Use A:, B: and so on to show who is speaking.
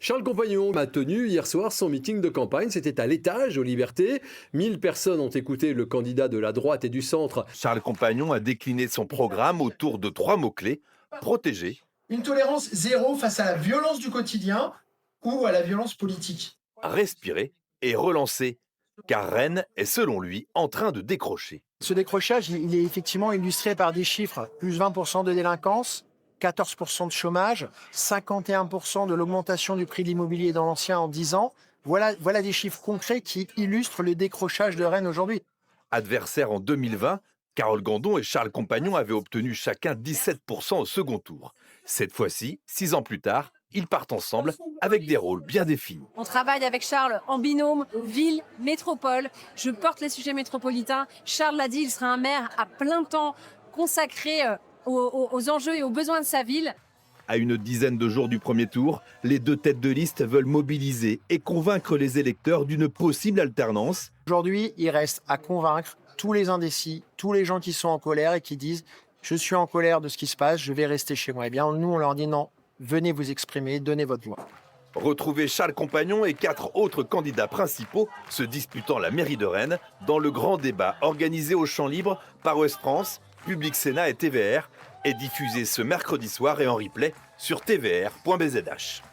A: Charles Compagnon a tenu hier soir son meeting de campagne. C'était à l'Étage, aux Libertés. 1000 personnes ont écouté le candidat de la droite et du centre.
B: Charles Compagnon a décliné son programme autour de 3 mots-clés: protéger,
C: Une tolérance zéro face à la violence du quotidien ou à la violence politique.
B: respirer et relancer. Car Rennes est, selon lui, en train de décrocher.
D: Ce décrochage, il est effectivement illustré par des chiffres: plus 20% de délinquance, 14% de chômage, 51% de l'augmentation du prix de l'immobilier dans l'ancien en 10 ans. Voilà des chiffres concrets qui illustrent le décrochage de Rennes aujourd'hui.
B: Adversaires en 2020, Carole Gandon et Charles Compagnon avaient obtenu chacun 17% au second tour. Cette fois-ci, 6 ans plus tard, ils partent ensemble avec des rôles bien définis.
E: On travaille avec Charles en binôme, ville, métropole. Je porte les sujets métropolitains. Charles l'a dit, il sera un maire à plein temps consacré aux enjeux et aux besoins de sa ville.
B: À une dizaine de jours du premier tour, les deux têtes de liste veulent mobiliser et convaincre les électeurs d'une possible alternance.
D: Aujourd'hui, il reste à convaincre tous les indécis, tous les gens qui sont en colère et qui disent « je suis en colère de ce qui se passe, je vais rester chez moi ». Eh bien, nous, on leur dit non, venez vous exprimer, donnez votre voix.
B: Retrouvez Charles Compagnon et 4 autres candidats principaux se disputant la mairie de Rennes dans le grand débat organisé au Champ Libre par Ouest France, Public Sénat et TVR, est diffusé ce mercredi soir et en replay sur tvr.bzh.